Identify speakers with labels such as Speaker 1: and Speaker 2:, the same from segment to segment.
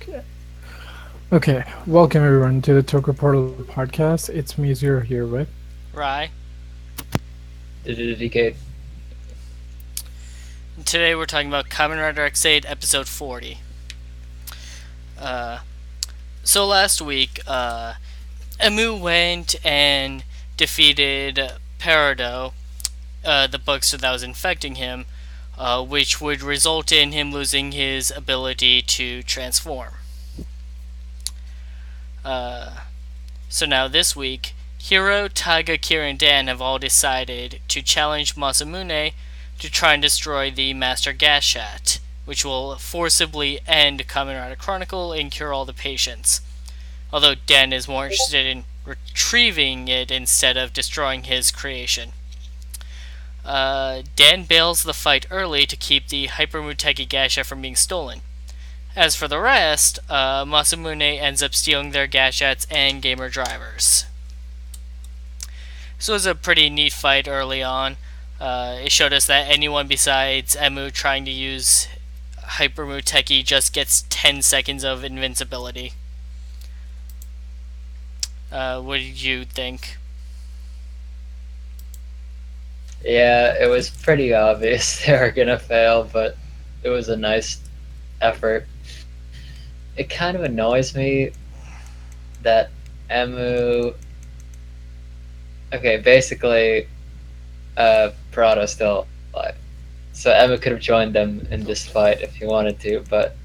Speaker 1: Okay. Okay. Welcome everyone to the Toku Portal podcast. It's me Zero here with.
Speaker 2: Rye.
Speaker 3: Dedicate.
Speaker 2: And today we're talking about Kamen Rider Ex-Aid episode 40. Uh, so last week, Emu went and defeated Peridot, the bugster that was infecting him, which would result in him losing his ability to transform. Uh, so now this week, Hiro, Taiga, Kira, and Dan have all decided to challenge Masamune to try and destroy the Master Gashat, which will forcibly end Kamen Rider Chronicle and cure all the patients. Although Dan is more interested in retrieving it instead of destroying his creation. Dan bails the fight early to keep the Hyper Muteki Gasha from being stolen. As for the rest, Masamune ends up stealing their Gashats and gamer drivers. This was a pretty neat fight early on. It showed us that anyone besides Emu trying to use Hyper Muteki just gets 10 seconds of invincibility. What did you think?
Speaker 3: Yeah, it was pretty obvious they were gonna fail, but it was a nice effort. It kind of annoys me that Emu. Okay, basically, Parato's still alive, so Emu could have joined them in this fight if he wanted to, but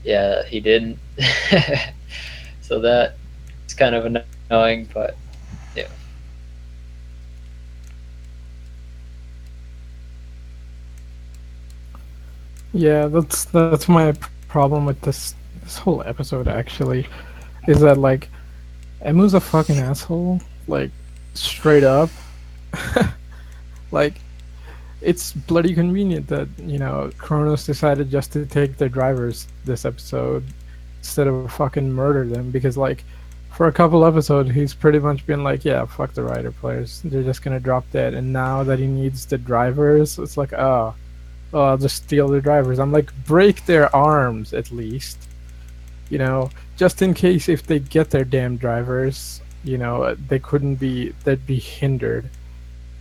Speaker 3: yeah, he didn't. So that's kind of annoying, but yeah.
Speaker 1: Yeah, that's my problem with this whole episode. Actually, is that like Emu's a fucking asshole. Like straight up. Like it's bloody convenient that Kronos decided just to take their drivers this episode instead of fucking murder them because like for a couple episodes he's pretty much been like, yeah, fuck the rider players, they're just gonna drop dead, and now that he needs the drivers it's like, oh, I'll just steal the drivers. I'm like, break their arms at least, just in case if they get their damn drivers, they couldn't be, they'd be hindered.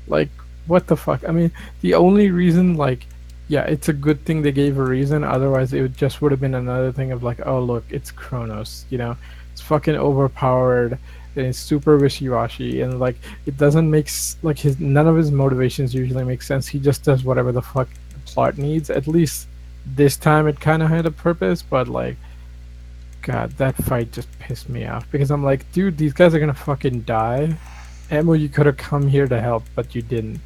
Speaker 1: Like, what the fuck? I mean, the only reason, like, yeah, it's a good thing they gave a reason. Otherwise, it would have been another thing of like, oh look, it's Kronos. It's fucking overpowered and it's super wishy-washy, and like it doesn't make like his none of his motivations usually make sense. He just does whatever the fuck the plot needs. At least this time, it kind of had a purpose, but like, God, that fight just pissed me off because I'm like, dude, these guys are gonna fucking die. Emu, you could have come here to help, but you didn't.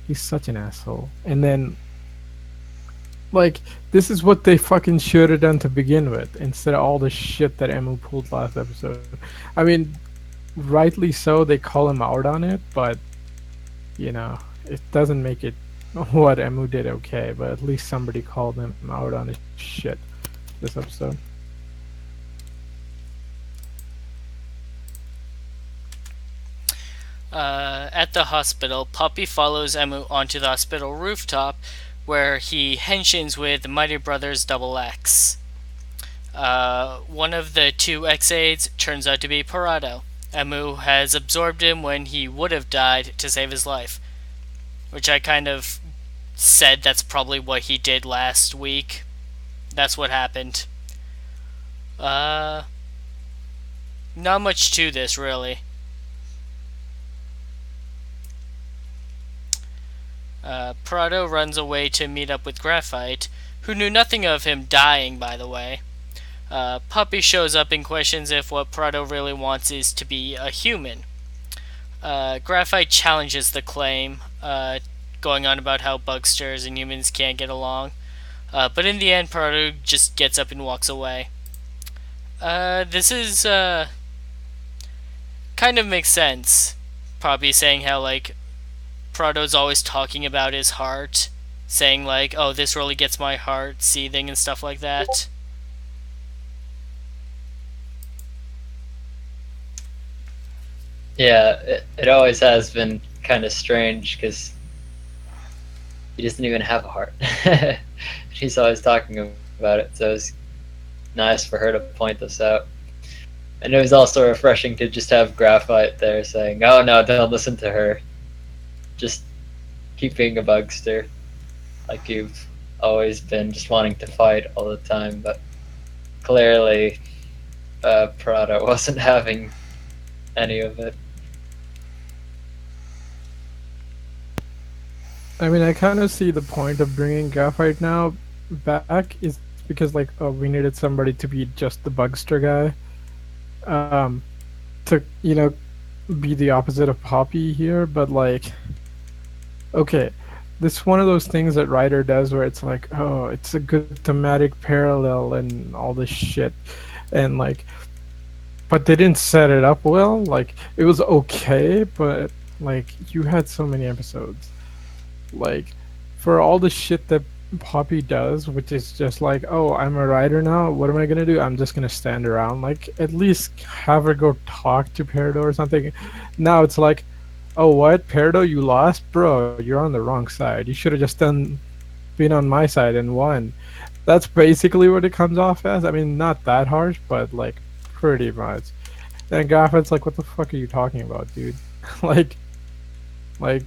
Speaker 1: He's such an asshole. And then, like, this is what they fucking should have done to begin with, instead of all the shit that Emu pulled last episode. I mean, rightly so, they call him out on it, but, it doesn't make it what Emu did okay, but at least somebody called him out on his shit this episode.
Speaker 2: At the hospital, Puppy follows Emu onto the hospital rooftop where he henshins with Mighty Brothers Double X. One of the two Ex-Aids turns out to be Parado. Emu has absorbed him when he would have died to save his life, which I kind of said that's probably what he did last week. That's what happened. Not much to this, really. Prado runs away to meet up with Graphite, who knew nothing of him dying, by the way. Puppy shows up and questions if what Prado really wants is to be a human. Graphite challenges the claim, going on about how bugsters and humans can't get along. But in the end, Prado just gets up and walks away. This is, kind of makes sense. Puppy saying how, like, Prado's always talking about his heart, saying like, "Oh, this really gets my heart seething" and stuff like that.
Speaker 3: Yeah, it always has been kind of strange because he doesn't even have a heart. He's always talking about it. So it was nice for her to point this out. And it was also refreshing to just have Graphite there saying, "Oh no, don't listen to her. Just keep being a bugster, like you've always been, just wanting to fight all the time." But clearly, Prada wasn't having any of it.
Speaker 1: I mean, I kind of see the point of bringing Graphite now back is because like, oh, we needed somebody to be just the Bugster guy, to be the opposite of Poppy here. But like, okay, this one of those things that Ryder does where it's like, oh, it's a good thematic parallel and all this shit, and like, but they didn't set it up well. Like, it was okay, but like, you had so many episodes. Like, for all the shit that Poppy does, which is just like, oh, I'm a writer now. What am I gonna do? I'm just gonna stand around. Like, at least have her go talk to Peridot or something. Now it's like, oh, what, Peridot, you lost, bro? You're on the wrong side. You should have just been on my side and won. That's basically what it comes off as. I mean, not that harsh, but like pretty much. And Goffman's like, what the fuck are you talking about, dude? like, like,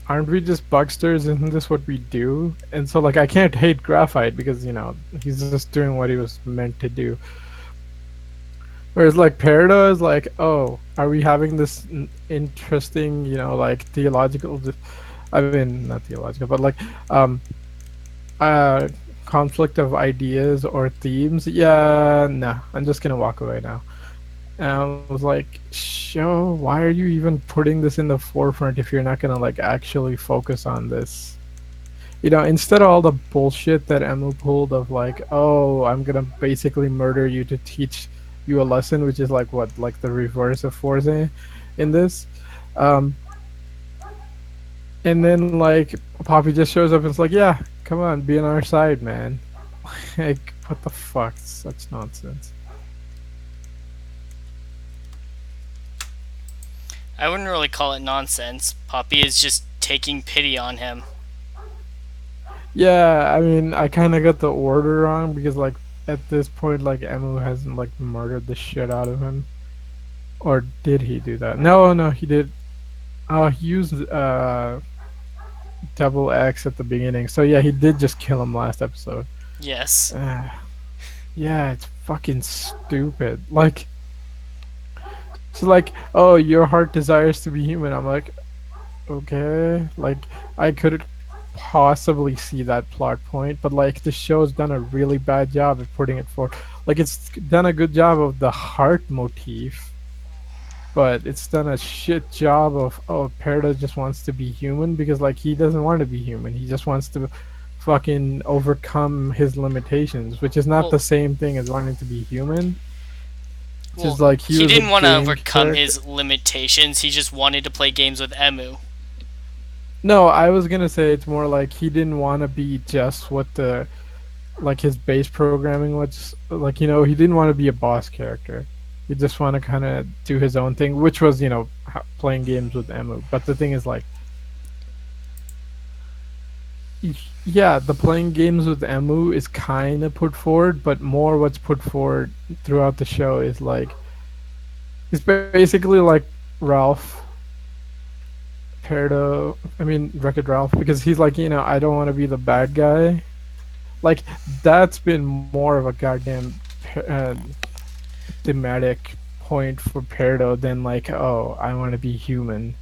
Speaker 1: aren't we just bugsters? Isn't this what we do? And so, like, I can't hate Graphite because he's just doing what he was meant to do. Whereas, like, Peridot is like, oh, are we having this interesting, like theological? I mean, not theological, but like, um, uh, conflict of ideas or themes? Yeah, no, I'm just gonna walk away now. And I was like, show, why are you even putting this in the forefront if you're not gonna like actually focus on this? Instead of all the bullshit that Emu pulled of like, oh, I'm gonna basically murder you to teach you a lesson, which is like what, like the reverse of Forza in this. Um, and then like Poppy just shows up and it's like, yeah, come on, be on our side, man. Like, what the fuck? Such nonsense.
Speaker 2: I wouldn't really call it nonsense. Poppy is just taking pity on him.
Speaker 1: Yeah, I mean, I kind of got the order wrong because, like, at this point, like, Emu hasn't, like, murdered the shit out of him. Or did he do that? No, no, he did. Oh, he used, double X at the beginning. So, yeah, he did just kill him last episode.
Speaker 2: Yes.
Speaker 1: Yeah, it's fucking stupid. Like, so, like, oh, your heart desires to be human. I'm like, okay. Like, I could possibly see that plot point, but like the show's done a really bad job at putting it forward. Like, it's done a good job of the heart motif, but it's done a shit job of, oh, Peridot just wants to be human because like he doesn't want to be human. He just wants to fucking overcome his limitations, which is not
Speaker 2: Well,
Speaker 1: the same thing as wanting to be human. Which
Speaker 2: well,
Speaker 1: is like he
Speaker 2: he
Speaker 1: was a
Speaker 2: didn't want to
Speaker 1: game
Speaker 2: overcome
Speaker 1: character.
Speaker 2: his limitations. He just wanted to play games with Emu.
Speaker 1: No, I was gonna say it's more like he didn't want to be just what the like his base programming was like. He didn't want to be a boss character. He just want to kind of do his own thing, which was playing games with Emu. But the thing is like, yeah, the playing games with Emu is kind of put forward, but more what's put forward throughout the show is like he's basically like Ralph Peridot. I mean, Wreck-It Ralph, because he's like, I don't want to be the bad guy. Like, that's been more of a goddamn uh, thematic point for Peridot than like, oh, I want to be human.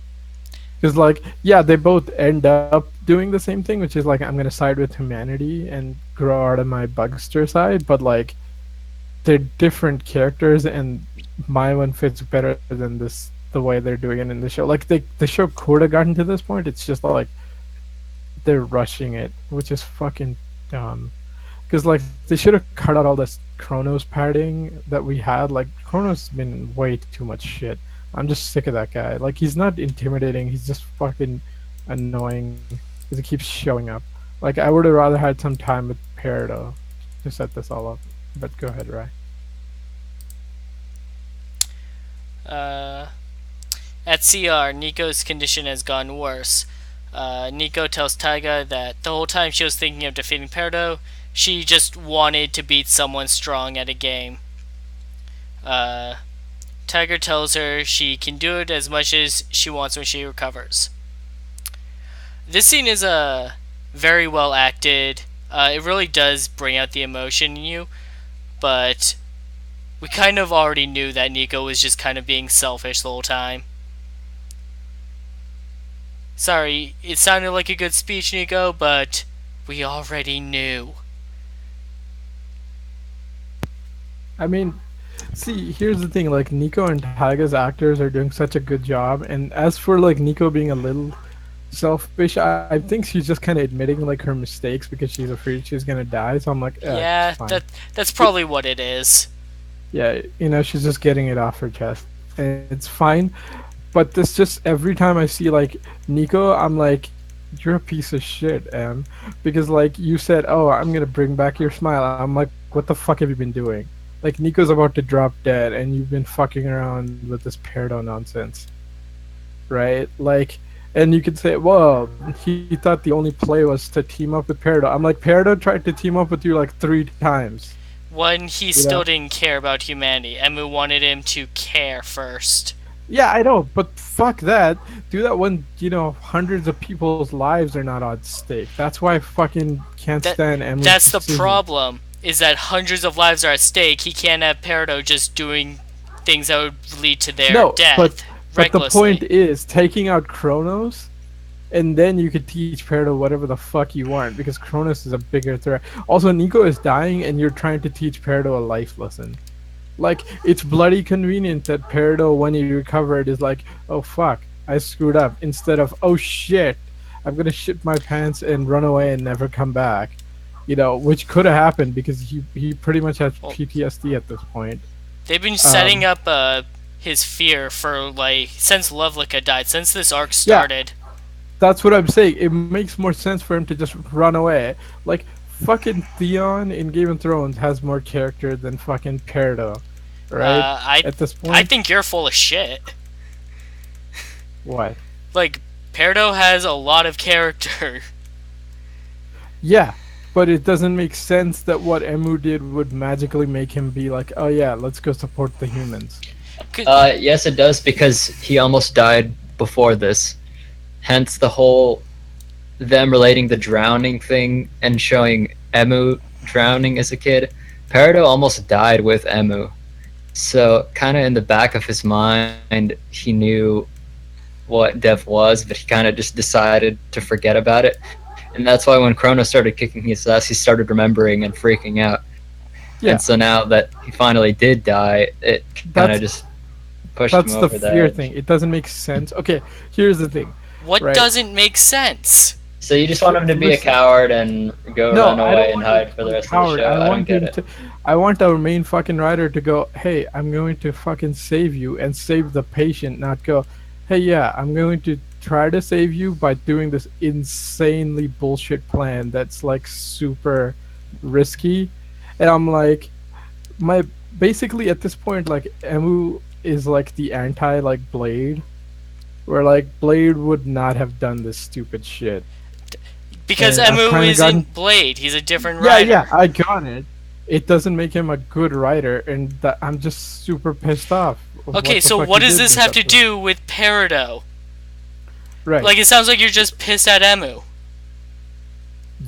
Speaker 1: Because like, yeah, they both end up doing the same thing, which is like, I'm gonna side with humanity and grow out of my bugster side. But like, they're different characters, and my one fits better than this the way they're doing it in the show. Like, the show could have gotten to this point. It's just like they're rushing it, which is fucking dumb. Because like they should have cut out all this Kronos padding that we had. Like, Kronos has been way too much shit. I'm just sick of that guy. Like, he's not intimidating. He's just fucking annoying because he keeps showing up. Like, I would have rather had some time with Peridot to set this all up. But go ahead, Rai.
Speaker 2: Uh, at CR, Nico's condition has gotten worse. Nico tells Taiga that the whole time she was thinking of defeating Peridot, She just wanted to beat someone strong at a game. Uh, Tiger tells her she can do it as much as she wants when she recovers. This scene is very well acted. It really does bring out the emotion in you, but we kind of already knew that Nico was just kind of being selfish the whole time. Sorry, it sounded like a good speech, Nico, but we already knew.
Speaker 1: I mean, see, here's the thing. Like Nico and Taiga's actors are doing such a good job, and as for like Nico being a little selfish, I think she's just kind of admitting like her mistakes because she's afraid she's gonna die. So I'm like,
Speaker 2: Yeah,
Speaker 1: it's fine.
Speaker 2: that's probably what it is.
Speaker 1: Yeah, she's just getting it off her chest, and it's fine. But this just every time I see like Nico, I'm like, you're a piece of shit, Em, because like you said, oh, I'm gonna bring back your smile. I'm like, what the fuck have you been doing? Like Nico's about to drop dead, and you've been fucking around with this peridot nonsense, right? Like, and you could say, well, he thought the only play was to team up with Peridot. I'm like, Peridot tried to team up with you like 3 times.
Speaker 2: When he still didn't care about humanity, Emu wanted him to care first.
Speaker 1: Yeah, I know, but fuck that. Do that when, hundreds of people's lives are not at stake. That's why I fucking can't stand Emily's
Speaker 2: That's the
Speaker 1: decision.
Speaker 2: problem, is that hundreds of lives are at stake. He can't have Peridot just doing things that would lead to their death
Speaker 1: but the
Speaker 2: recklessly.
Speaker 1: point is, taking out Kronos, and then you could teach Peridot whatever the fuck you want, because Kronos is a bigger threat. Also, Nico is dying, and you're trying to teach Peridot a life lesson. Like, it's bloody convenient that Peridot, when he recovered, is like, oh fuck, I screwed up, instead of, oh shit, I'm gonna shit my pants and run away and never come back. Which could have happened because he pretty much has PTSD at this point.
Speaker 2: They've been setting up his fear for, like, since Lovelica died, since this arc started.
Speaker 1: Yeah, that's what I'm saying. It makes more sense for him to just run away. Like, fucking Theon in Game of Thrones has more character than fucking Peridot, right? At this point,
Speaker 2: I think you're full of shit.
Speaker 1: What?
Speaker 2: Like, Peridot has a lot of character.
Speaker 1: Yeah, but it doesn't make sense that what Emu did would magically make him be like, oh yeah, let's go support the humans.
Speaker 3: Yes, it does, because he almost died before this. Hence the whole them relating the drowning thing and showing Emu drowning as a kid. Peridot almost died with Emu. So kind of in the back of his mind, he knew what death was, but he kind of just decided to forget about it. And that's why when Kronos started kicking his ass, he started remembering and freaking out. Yeah. And so now that he finally did die, it kind of just pushed him over that.
Speaker 1: That's the fear thing. It doesn't make sense. Okay, here's the thing.
Speaker 2: What doesn't make sense?
Speaker 3: So you just want him to be a coward and run away and hide for the rest of the show? I don't get it.
Speaker 1: I want our main fucking writer to go, hey, I'm going to fucking save you and save the patient, not go, hey, yeah, I'm going to try to save you by doing this insanely bullshit plan that's like super risky. And I'm like, basically at this point, like, Emu is like the anti like Blade, where like Blade would not have done this stupid shit.
Speaker 2: Because Emu isn't Blade, he's a different writer.
Speaker 1: Yeah, I got it. It doesn't make him a good writer, and I'm just super pissed off.
Speaker 2: Okay, so what does this have to do with Peridot?
Speaker 1: Right.
Speaker 2: Like, it sounds like you're just pissed at Emu.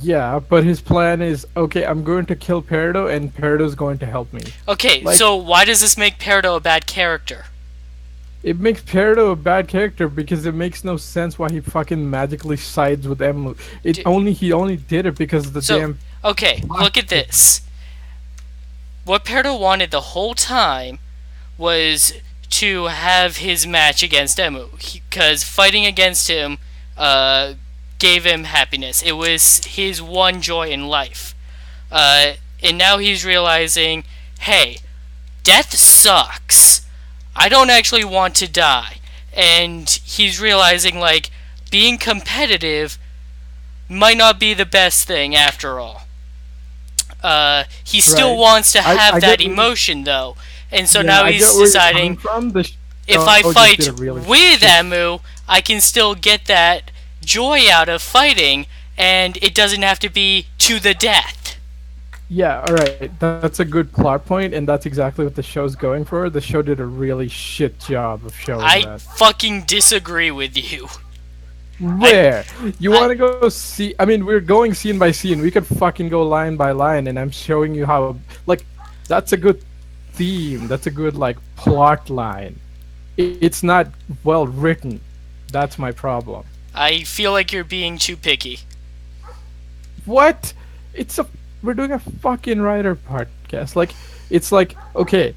Speaker 1: Yeah, but his plan is, okay, I'm going to kill Peridot, and Peridot's going to help me.
Speaker 2: Okay, so why does this make Peridot a bad character?
Speaker 1: It makes Peridot a bad character because it makes no sense why he fucking magically sides with Emu. He only did it because of the damn...
Speaker 2: Okay, look at this. What Peridot wanted the whole time was to have his match against Emu, because fighting against him gave him happiness. It was his one joy in life. And now he's realizing, hey, death sucks. I don't actually want to die. And he's realizing, like, being competitive might not be the best thing after all. He still wants to have that emotion, though. And so now he's deciding, if I fight with Emu, I can still get that joy out of fighting, and it doesn't have to be to the death.
Speaker 1: Yeah, all right. That's a good plot point, and that's exactly what the show's going for. The show did a really shit job of showing
Speaker 2: I
Speaker 1: that.
Speaker 2: fucking disagree with you. I
Speaker 1: Where you
Speaker 2: I
Speaker 1: want to go see? I mean, we're going scene by scene. We could fucking go line by line, and I'm showing you how. Like, that's a good theme. That's a good like plot line. It's not well written. That's my problem.
Speaker 2: I feel like you're being too picky.
Speaker 1: What? It's a we're doing a fucking writer podcast. Like, it's like okay,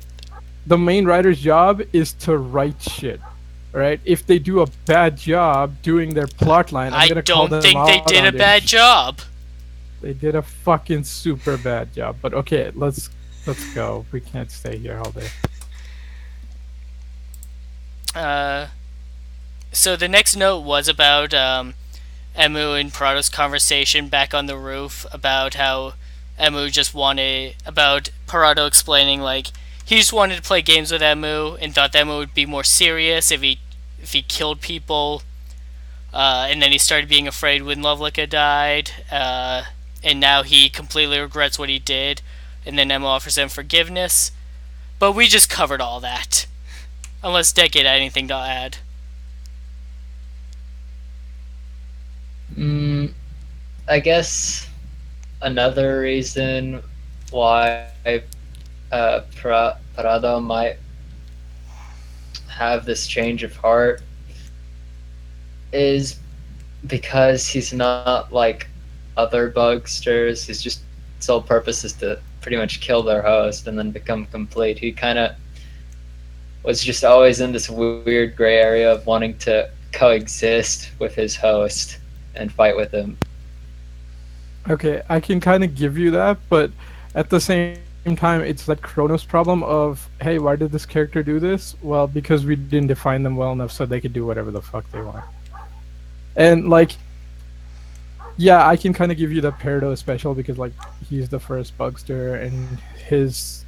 Speaker 1: the main writer's job is to write shit. Right? If they do a bad job doing their plot line, I'm
Speaker 2: I
Speaker 1: gonna call
Speaker 2: don't
Speaker 1: them
Speaker 2: think they
Speaker 1: out
Speaker 2: did
Speaker 1: on
Speaker 2: a
Speaker 1: their
Speaker 2: bad job.
Speaker 1: They did a fucking super bad job. But okay, let's go. We can't stay here all day.
Speaker 2: Uh, so the next note was about Emu and Prado's conversation back on the roof about how Emu just wanted about Parado explaining like he just wanted to play games with Emu and thought that Emu would be more serious if he killed people. And then he started being afraid when Lovelica died. And now he completely regrets what he did. And then Emu offers him forgiveness. But we just covered all that. Unless Decade had anything to add.
Speaker 3: Mm, I guess another reason why Prado might have this change of heart is because he's not like other bugsters. His just sole purpose is to pretty much kill their host and then become complete. He kind of was just always in this weird gray area of wanting to coexist with his host and fight with him.
Speaker 1: Okay, I can kind of give you that, but at the same time, it's that Chronos problem of, hey, why did this character do this? Well, because we didn't define them well enough so they could do whatever the fuck they want. And like, yeah, I can kind of give you the Peridot special because like he's the first Bugster and his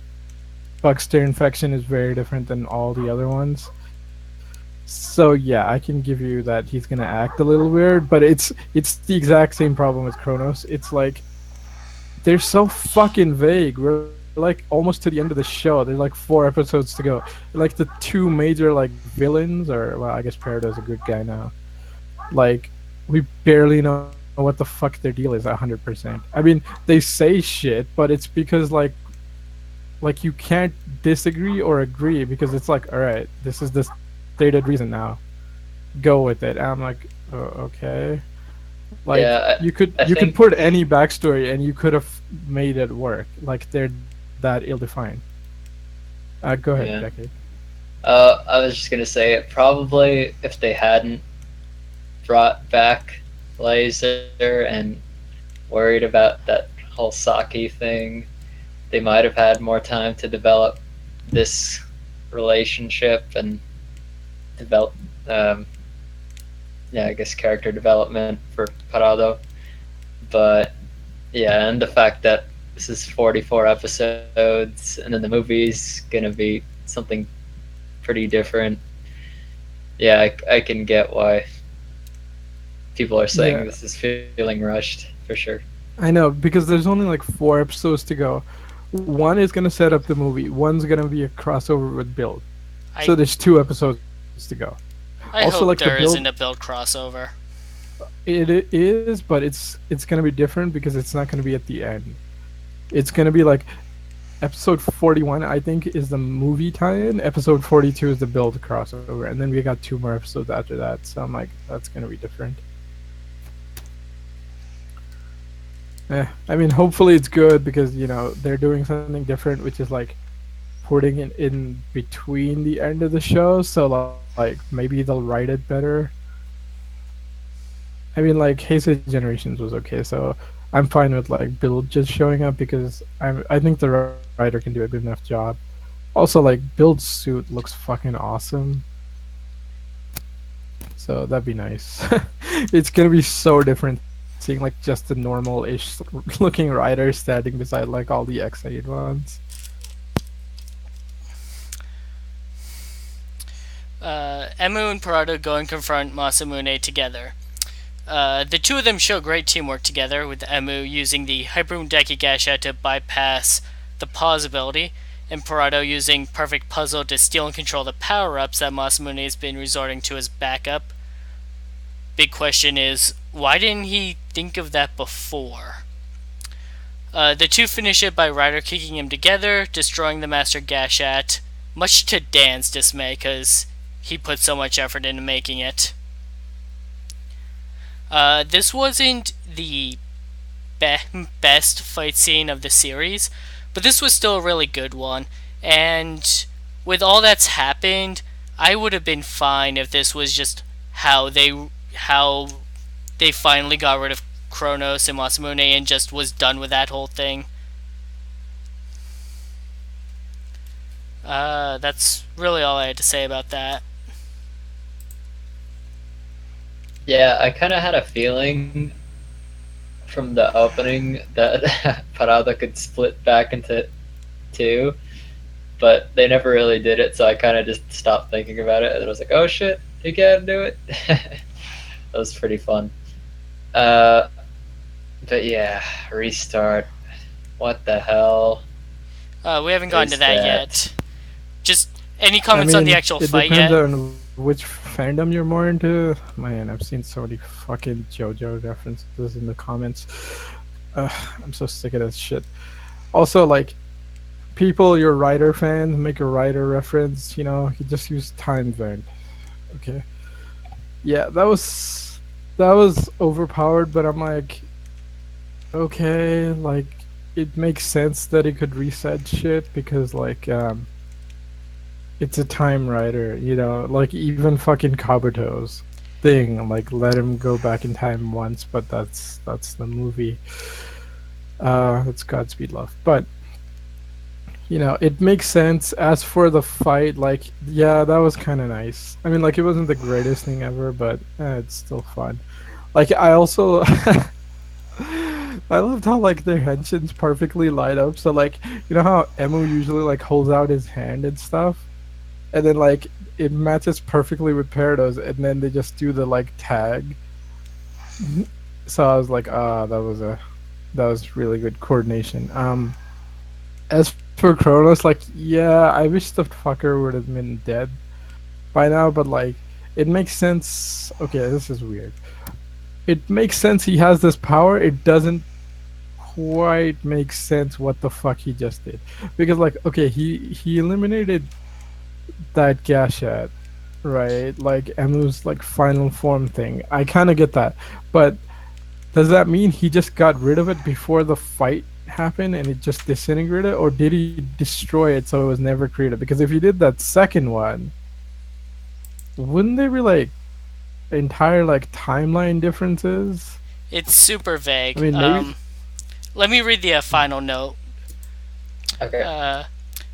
Speaker 1: Bugster infection is very different than all the other ones. So yeah, I can give you that he's gonna act a little weird, but it's the exact same problem with Kronos. It's like they're so fucking vague. We're like almost to the end of the show. There's like 4 episodes to go. Like the two major like villains, or well, I guess Peridot's a good guy now. Like we barely know what the fuck their deal is 100%. I mean, they say shit, but it's because like you can't disagree or agree because it's like, all right, this is the stated reason now. Go with it. And I'm like, oh, okay. Like
Speaker 3: Yeah, I
Speaker 1: you could
Speaker 3: think.
Speaker 1: put any backstory and you could have made it work. Like they're that ill-defined. Go ahead,
Speaker 3: Yeah.
Speaker 1: Becky.
Speaker 3: I was just gonna say it probably if they hadn't brought back Laser and worried about that whole Saki thing, they might have had more time to develop this relationship and develop, um, yeah, I guess character development for Parado. But yeah, and the fact that this is 44 episodes and then the movie's gonna be something pretty different. Yeah, I can get why people are saying
Speaker 1: Yeah,
Speaker 3: this is feeling rushed for sure.
Speaker 1: I know because there's only like 4 episodes to go. One is gonna set up the movie. One's gonna be a crossover with Build. So
Speaker 2: I
Speaker 1: there's 2 episodes to go. Also,
Speaker 2: I
Speaker 1: like the
Speaker 2: hope there
Speaker 1: build,
Speaker 2: isn't a build crossover.
Speaker 1: it is, but it's gonna be different because it's not gonna be at the end. It's gonna be like episode 41, I think, is the movie tie-in. Episode 42 is the build crossover, and then we got 2 more episodes after that. So I'm like, that's gonna be different. I mean, hopefully it's good because they're doing something different, which is like putting it in between the end of the show. So like maybe they'll write it better. I mean, like Heisei Generations was okay, so I'm fine with like Build just showing up because I think the writer can do a good enough job. Also, like Build's suit looks fucking awesome, so that'd be nice. It's gonna be so different seeing like just the normal-ish looking rider standing beside like all the Ex-Aid ones.
Speaker 2: Emu and Parado go and confront Masamune together. The two of them show great teamwork together, with Emu using the Hyper Muteki Gasha to bypass the pause ability, and Parado using Perfect Puzzle to steal and control the power-ups that Masamune has been resorting to as backup. Big question is, why didn't he think of that before? The two finish it by Rider kicking him together, destroying the Master Gashat, much to Dan's dismay, because he put so much effort into making it. This wasn't the best fight scene of the series, but this was still a really good one. And with all that's happened, I would have been fine if this was just how they finally got rid of Kronos and Masamune and just was done with that whole thing. That's really all I had to say about that.
Speaker 3: Yeah, I kind of had a feeling from the opening that Parada could split back into two, but they never really did it, so I kind of just stopped thinking about it, and I was like, oh shit, you can do it. That was pretty fun. Uh, but yeah, restart. What the hell
Speaker 2: We haven't gotten to
Speaker 3: is
Speaker 2: that
Speaker 3: that?
Speaker 2: yet. Just any
Speaker 1: I
Speaker 2: comments on the
Speaker 1: mean,
Speaker 2: actual
Speaker 1: it
Speaker 2: fight
Speaker 1: depends
Speaker 2: yet?
Speaker 1: on which fandom you're more into. Man, I've seen so many fucking JoJo references in the comments. I'm so sick of that shit. Also, like, people, your Rider fans, make a Rider reference, you just use time zone. Okay. Yeah, that was overpowered, but I'm like, okay, like, it makes sense that it could reset shit because, like, it's a time rider, like even fucking Kabuto's thing, like let him go back in time once, but that's the movie. It's Godspeed Love. But it makes sense. As for the fight, like, yeah, that was kind of nice. I mean, like, it wasn't the greatest thing ever, but it's still fun. Like, I also I loved how, like, their henshins perfectly light up. So, like, you know how Emu usually, like, holds out his hand and stuff, and then, like, it matches perfectly with Parados, and then they just do the, like, tag. So I was like, that was really good coordination. As for Kronos, like, yeah, I wish the fucker would have been dead by now, but, like, it makes sense. Okay, this is weird. It makes sense he has this power. It doesn't quite make sense what the fuck he just did, because, like, okay, he eliminated that Gashat, right? Like, Emu's, like, final form thing. I kind of get that, but does that mean he just got rid of it before the fight happened and it just disintegrated, or did he destroy it so it was never created? Because if he did that second one, wouldn't there be, like, entire, like, timeline differences?
Speaker 2: It's super
Speaker 1: I
Speaker 2: vague.
Speaker 1: mean, maybe.
Speaker 2: Let me read the final note.
Speaker 3: Okay.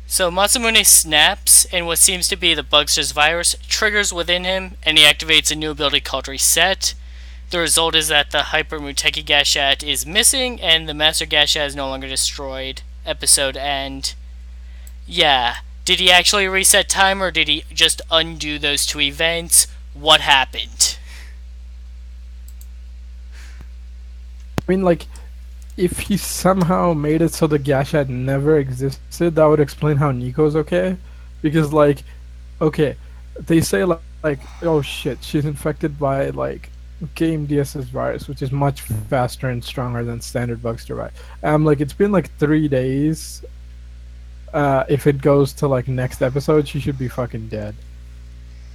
Speaker 2: So Masamune snaps, and what seems to be the Bugster's virus triggers within him, and he activates a new ability called Reset. The result is that the Hyper Muteki Gashat is missing, and the Master Gashat is no longer destroyed. Episode end. Yeah. Did he actually reset time, or did he just undo those two events? What happened?
Speaker 1: I mean, like, if he somehow made it so the Gashat never existed, that would explain how Nico's okay. Because, like, okay, they say, like, oh shit, she's infected by, like, Game DS's virus, which is much faster and stronger than standard Bugster virus. Like, it's been like 3 days. If it goes to, like, next episode, she should be fucking dead.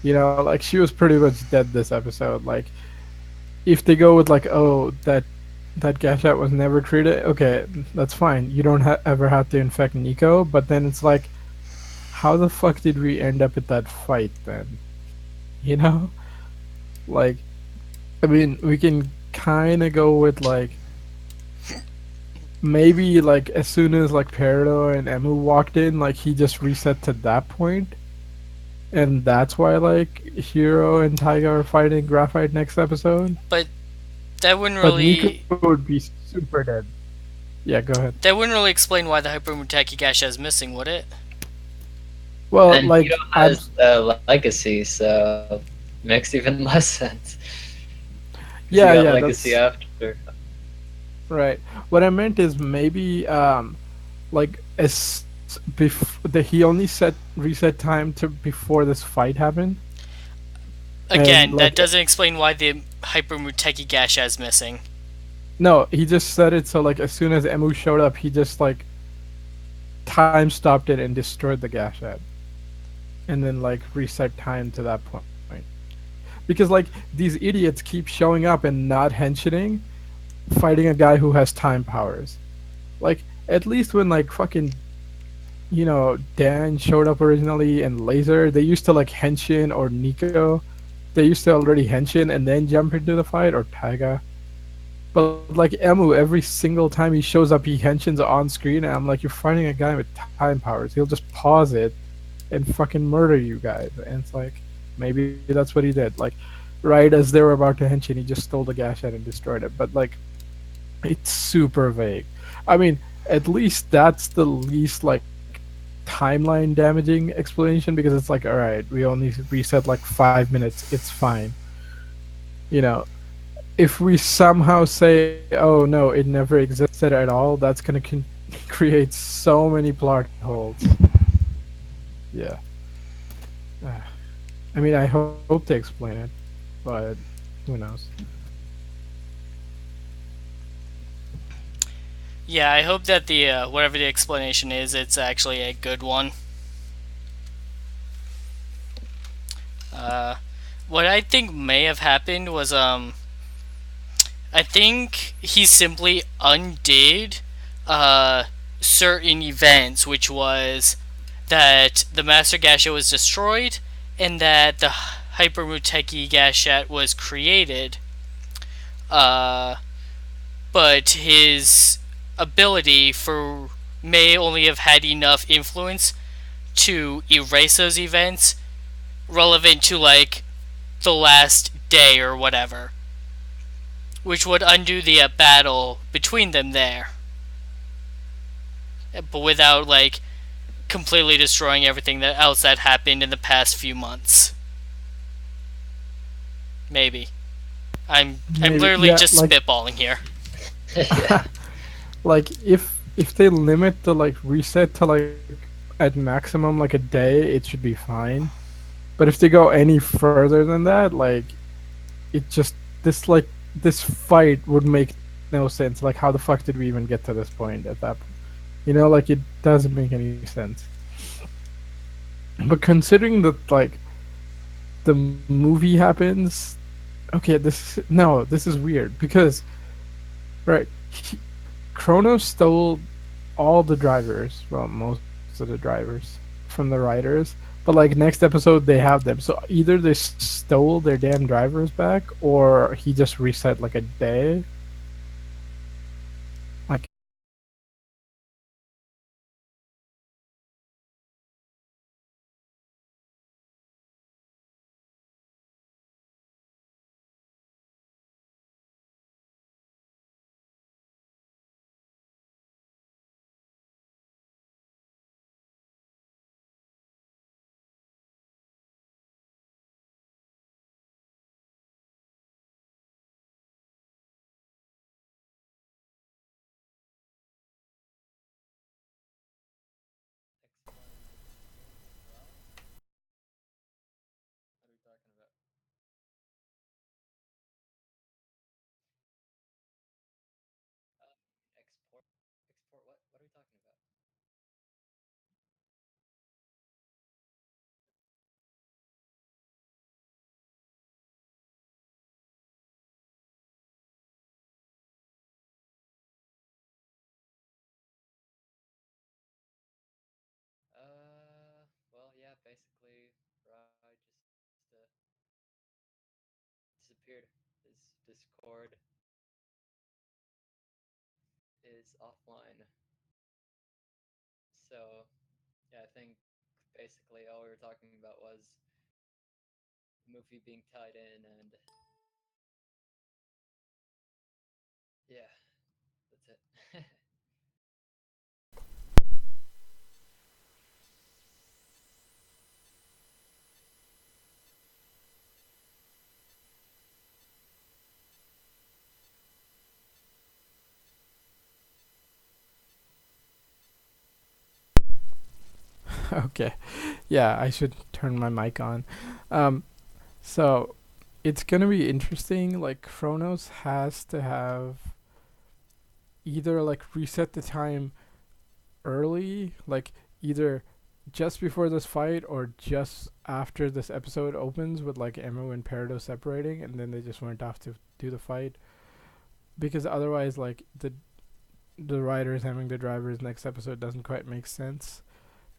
Speaker 1: Like, she was pretty much dead this episode. Like, if they go with, like, oh, that Gashat was never treated, okay, that's fine. You don't ever have to infect Nico, but then it's like, how the fuck did we end up at that fight then? Like, I mean, we can kind of go with, like, maybe, like, as soon as, like, Peridot and Emu walked in, like, he just reset to that point, and that's why, like, Hiro and Taiga are fighting Graphite next episode.
Speaker 2: But that wouldn't
Speaker 1: But
Speaker 2: really
Speaker 1: Nico would be super dead. Yeah, go ahead.
Speaker 2: that wouldn't really explain why the Hyper Muteki Gashat is missing, would it?
Speaker 1: Well,
Speaker 3: And
Speaker 1: like,
Speaker 3: Hiro has legacy, so makes even less sense. Because he
Speaker 1: Yeah,
Speaker 3: got
Speaker 1: yeah,
Speaker 3: legacy
Speaker 1: that's
Speaker 3: after.
Speaker 1: right. What I meant is maybe like he only set reset time to before this fight happened, and
Speaker 2: Again, that
Speaker 1: like
Speaker 2: doesn't explain why the Hyper Muteki Gasha is missing.
Speaker 1: no, he just set it so like as soon as Emu showed up, he just like time stopped it and destroyed the Gashat, and then like reset time to that point. Because like these idiots keep showing up and not henching, fighting a guy who has time powers. Like at least when like fucking Dan showed up originally and Laser, they used to like henshin or Nico. They used to already henshin and then jump into the fight or Taiga. But like Emu, every single time he shows up, he henshins on screen, and I'm like, you're fighting a guy with time powers. He'll just pause it and fucking murder you guys. And it's like, maybe that's what he did. Like, right as they were about to henshin, he just stole the Gashat and destroyed it. But like, it's super vague. I mean, at least that's the least like timeline damaging explanation because it's like, all right, we only reset like 5 minutes. It's fine. You know, if we somehow say, oh no, it never existed at all, that's gonna create so many plot holes. Yeah. Ah. I mean, I hope they explain it, but who knows?
Speaker 2: Yeah, I hope that the whatever the explanation is, it's actually a good one. Uh, what I think may have happened was I think he simply undid uh, certain events, which was that the Master Gasha was destroyed and that the Hyper Muteki Gashat was created. Uh, but his ability for may only have had enough influence to erase those events relevant to like the last day or whatever, which would undo the battle between them there, but without like completely destroying everything that else that happened in the past few months. Maybe I'm
Speaker 1: Maybe,
Speaker 2: literally
Speaker 1: yeah,
Speaker 2: just spitballing here.
Speaker 3: Yeah.
Speaker 1: like if they limit the like reset to like at maximum like a day, it should be fine. But if they go any further than that, like it just this fight would make no sense. Like how the fuck did we even get to this point at that point? Like it doesn't make any sense. But considering that like the movie happens, okay, this is weird because right, Kronos stole all the drivers, well, most of the drivers from the riders. But like next episode, they have them. So either they stole their damn drivers back, or he just reset like a day. Like
Speaker 3: What are we talking about? Export? Export what? What are we talking about? Well, yeah, basically, Rye just disappeared. His Discord is offline. So, yeah, I think basically all we were talking about was the movie being tied in, and yeah, that's it.
Speaker 1: Okay. Yeah, I should turn my mic on. Um, so it's gonna be interesting. Like Chronos has to have either like reset the time early, like either just before this fight or just after this episode opens with like Emu and Peridot separating, and then they just went off to do the fight. Because otherwise, like the writers having the drivers next episode doesn't quite make sense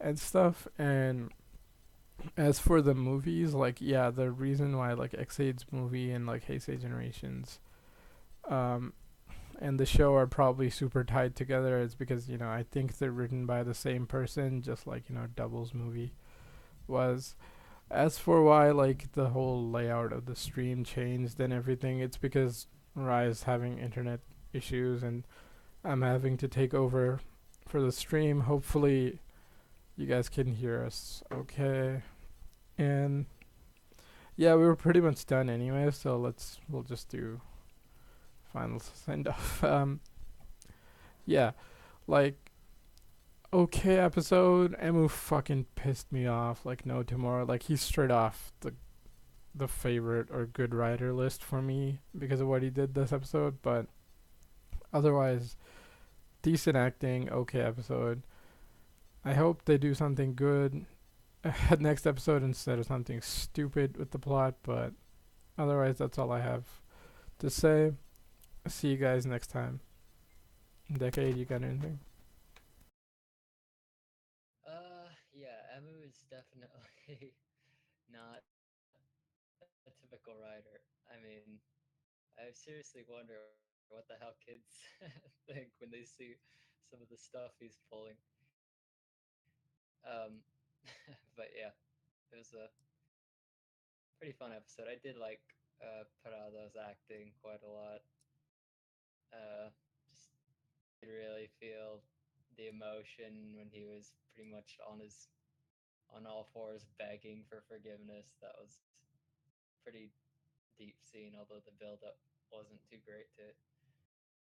Speaker 1: and stuff. And as for the movies, like yeah, the reason why like Ex-Aid's movie and like Heisei Generations, um, and the show are probably super tied together is because I think they're written by the same person, just like Double's movie was. As for why like the whole layout of the stream changed and everything, it's because Rai's having internet issues and I'm having to take over for the stream. Hopefully you guys can hear us okay. And yeah, we were pretty much done anyway, so we'll just do final send off. Yeah, like okay episode. Emu fucking pissed me off. Like no tomorrow. Like he's straight off the favorite or good writer list for me because of what he did this episode. But otherwise, decent acting. Okay episode. I hope they do something good next episode instead of something stupid with the plot. But otherwise, that's all I have to say. See you guys next time. Decade, you got anything?
Speaker 3: Yeah, Emu is definitely not a typical writer. I mean, I seriously wonder what the hell kids think when they see some of the stuff he's pulling. Um, but yeah, it was a pretty fun episode. I did like Parado's acting quite a lot. Just you could really feel the emotion when he was pretty much on all fours begging for forgiveness. That was pretty deep scene, although the build up wasn't too great to it.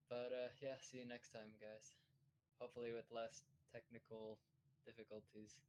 Speaker 3: But yeah, see you next time, guys. Hopefully with less technical difficulties.